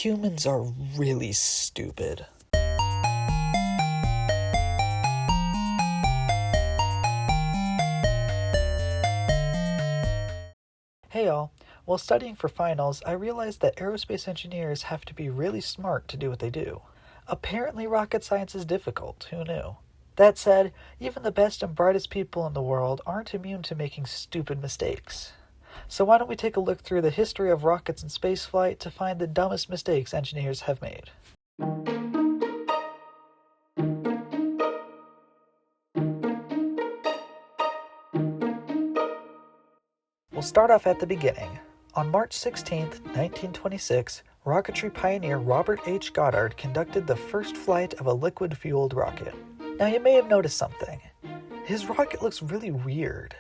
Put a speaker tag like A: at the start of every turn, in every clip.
A: Humans are really stupid. Hey y'all, while studying for finals, I realized that aerospace engineers have to be really smart to do what they do. Apparently rocket science is difficult, who knew? That said, even the best and brightest people in the world aren't immune to making stupid mistakes. So why don't we take a look through the history of rockets and spaceflight to find the dumbest mistakes engineers have made. We'll start off at the beginning. On March 16, 1926, rocketry pioneer Robert H. Goddard conducted the first flight of a liquid-fueled rocket. Now you may have noticed something. His rocket looks really weird.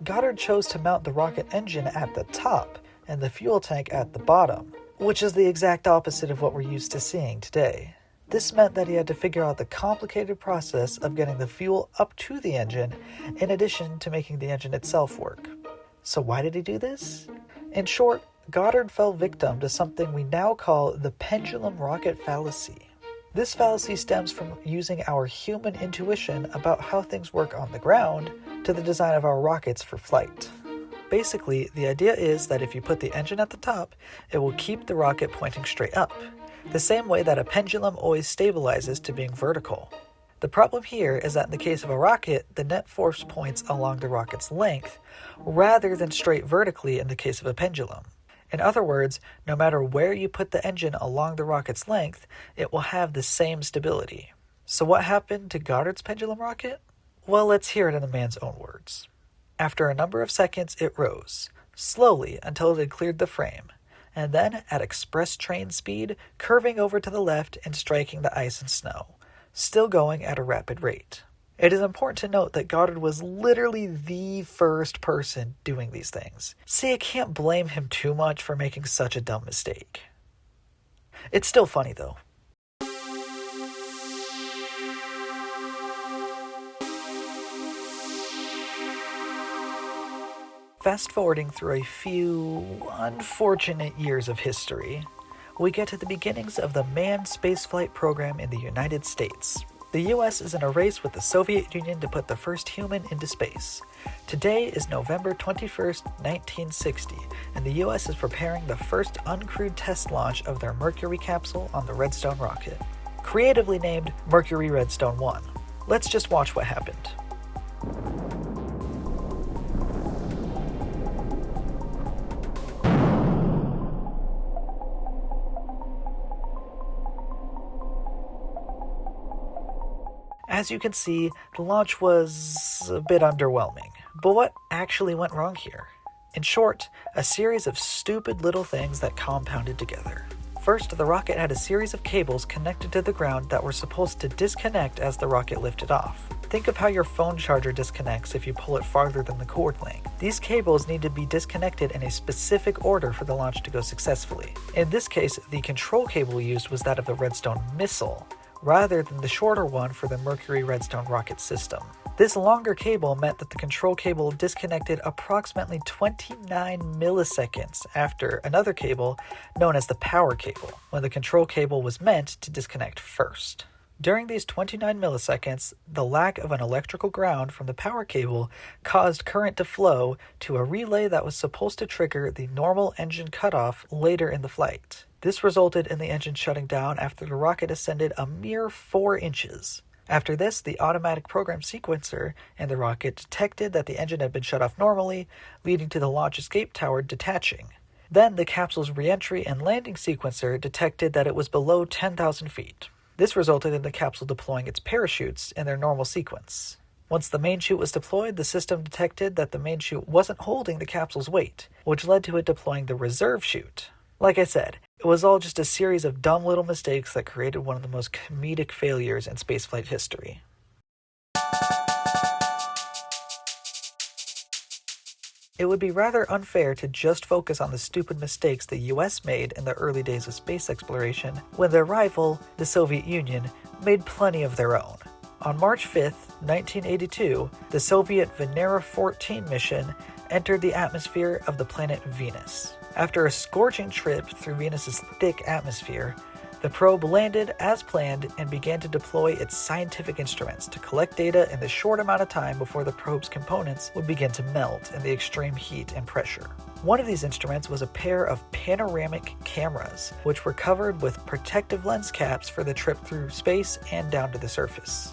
A: Goddard chose to mount the rocket engine at the top and the fuel tank at the bottom, which is the exact opposite of what we're used to seeing today. This meant that he had to figure out the complicated process of getting the fuel up to the engine, in addition to making the engine itself work. So why did he do this? In short, Goddard fell victim to something we now call the pendulum rocket fallacy. This fallacy stems from using our human intuition about how things work on the ground to the design of our rockets for flight. Basically, the idea is that if you put the engine at the top, it will keep the rocket pointing straight up, the same way that a pendulum always stabilizes to being vertical. The problem here is that in the case of a rocket, the net force points along the rocket's length, rather than straight vertically in the case of a pendulum. In other words, no matter where you put the engine along the rocket's length, it will have the same stability. So what happened to Goddard's pendulum rocket? Well, let's hear it in the man's own words. After a number of seconds, it rose, slowly until it had cleared the frame, and then, at express train speed, curving over to the left and striking the ice and snow, still going at a rapid rate. It is important to note that Goddard was literally the first person doing these things. See, I can't blame him too much for making such a dumb mistake. It's still funny though. Fast forwarding through a few unfortunate years of history, we get to the beginnings of the manned spaceflight program in the United States. The US is in a race with the Soviet Union to put the first human into space. Today is November 21st, 1960, and the US is preparing the first uncrewed test launch of their Mercury capsule on the Redstone rocket, creatively named Mercury Redstone 1. Let's just watch what happened. As you can see, the launch was a bit underwhelming. But what actually went wrong here? In short, a series of stupid little things that compounded together. First, the rocket had a series of cables connected to the ground that were supposed to disconnect as the rocket lifted off. Think of how your phone charger disconnects if you pull it farther than the cord length. These cables need to be disconnected in a specific order for the launch to go successfully. In this case, the control cable used was that of the Redstone missile, rather than the shorter one for the Mercury Redstone rocket system. This longer cable meant that the control cable disconnected approximately 29 milliseconds after another cable, known as the power cable, when the control cable was meant to disconnect first. During these 29 milliseconds, the lack of an electrical ground from the power cable caused current to flow to a relay that was supposed to trigger the normal engine cutoff later in the flight. This resulted in the engine shutting down after the rocket ascended a mere 4 inches. After this, the automatic program sequencer in the rocket detected that the engine had been shut off normally, leading to the launch escape tower detaching. Then the capsule's re-entry and landing sequencer detected that it was below 10,000 feet. This resulted in the capsule deploying its parachutes in their normal sequence. Once the main chute was deployed, the system detected that the main chute wasn't holding the capsule's weight, which led to it deploying the reserve chute. Like I said, it was all just a series of dumb little mistakes that created one of the most comedic failures in spaceflight history. It would be rather unfair to just focus on the stupid mistakes the US made in the early days of space exploration, when their rival, the Soviet Union, made plenty of their own. On March 5, 1982, the Soviet Venera 14 mission entered the atmosphere of the planet Venus. After a scorching trip through Venus's thick atmosphere, the probe landed as planned and began to deploy its scientific instruments to collect data in the short amount of time before the probe's components would begin to melt in the extreme heat and pressure. One of these instruments was a pair of panoramic cameras, which were covered with protective lens caps for the trip through space and down to the surface.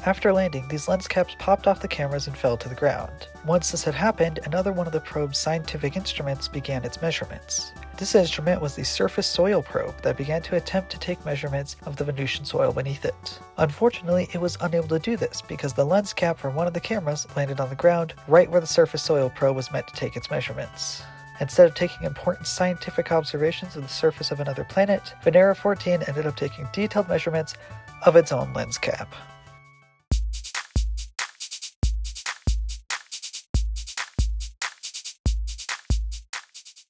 A: After landing, these lens caps popped off the cameras and fell to the ground. Once this had happened, another one of the probe's scientific instruments began its measurements. This instrument was the surface soil probe that began to attempt to take measurements of the Venusian soil beneath it. Unfortunately, it was unable to do this because the lens cap from one of the cameras landed on the ground right where the surface soil probe was meant to take its measurements. Instead of taking important scientific observations of the surface of another planet, Venera 14 ended up taking detailed measurements of its own lens cap.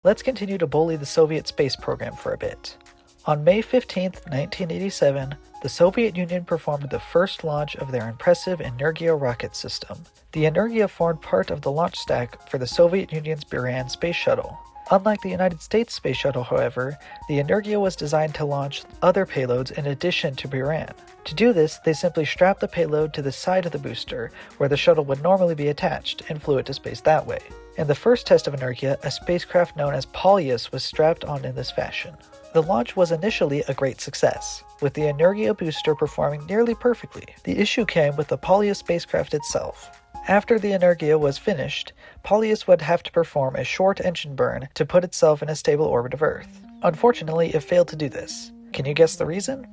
A: Let's continue to bully the Soviet space program for a bit. On May 15, 1987, the Soviet Union performed the first launch of their impressive Energia rocket system. The Energia formed part of the launch stack for the Soviet Union's Buran space shuttle. Unlike the United States space shuttle, however, the Energia was designed to launch other payloads in addition to Buran. To do this, they simply strapped the payload to the side of the booster, where the shuttle would normally be attached, and flew it to space that way. In the first test of Energia, a spacecraft known as Polyus was strapped on in this fashion. The launch was initially a great success, with the Energia booster performing nearly perfectly. The issue came with the Polyus spacecraft itself. After the Energia was finished, Polyus would have to perform a short engine burn to put itself in a stable orbit of Earth. Unfortunately, it failed to do this. Can you guess the reason?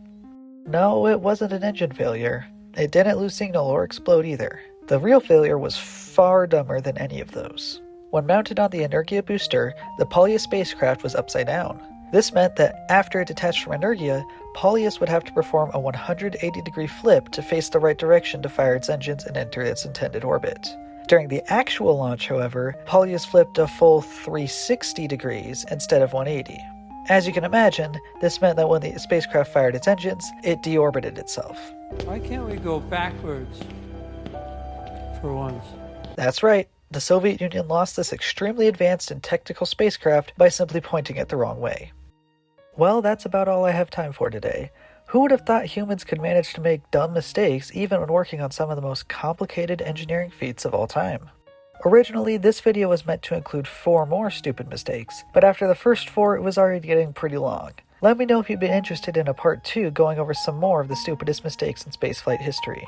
A: No, it wasn't an engine failure. It didn't lose signal or explode either. The real failure was far dumber than any of those. When mounted on the Energia booster, the Polyus spacecraft was upside down. This meant that after it detached from Energia, Polyus would have to perform a 180-degree flip to face the right direction to fire its engines and enter its intended orbit. During the actual launch, however, Polyus flipped a full 360 degrees instead of 180. As you can imagine, this meant that when the spacecraft fired its engines, it deorbited itself.
B: Why can't we go backwards for once?
A: That's right. The Soviet Union lost this extremely advanced and technical spacecraft by simply pointing it the wrong way. Well, that's about all I have time for today. Who would have thought humans could manage to make dumb mistakes even when working on some of the most complicated engineering feats of all time? Originally, this video was meant to include 4 more stupid mistakes, but after the first 4, it was already getting pretty long. Let me know if you'd be interested in a part 2 going over some more of the stupidest mistakes in spaceflight history.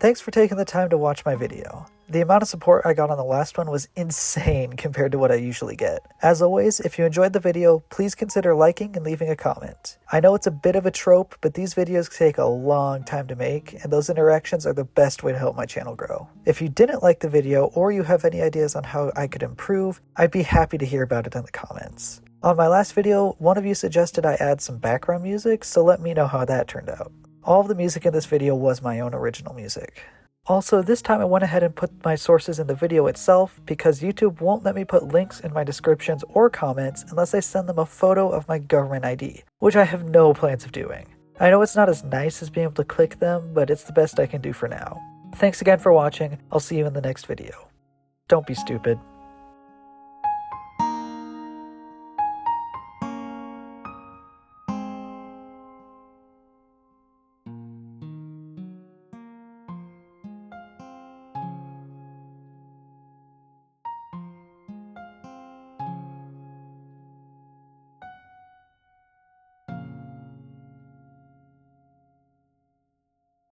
A: Thanks for taking the time to watch my video. The amount of support I got on the last one was insane compared to what I usually get. As always, if you enjoyed the video, please consider liking and leaving a comment. I know it's a bit of a trope, but these videos take a long time to make, and those interactions are the best way to help my channel grow. If you didn't like the video, or you have any ideas on how I could improve, I'd be happy to hear about it in the comments. On my last video, one of you suggested I add some background music, so let me know how that turned out. All of the music in this video was my own original music. Also, this time I went ahead and put my sources in the video itself because YouTube won't let me put links in my descriptions or comments unless I send them a photo of my government ID, which I have no plans of doing. I know it's not as nice as being able to click them, but it's the best I can do for now. Thanks again for watching. I'll see you in the next video. Don't be stupid.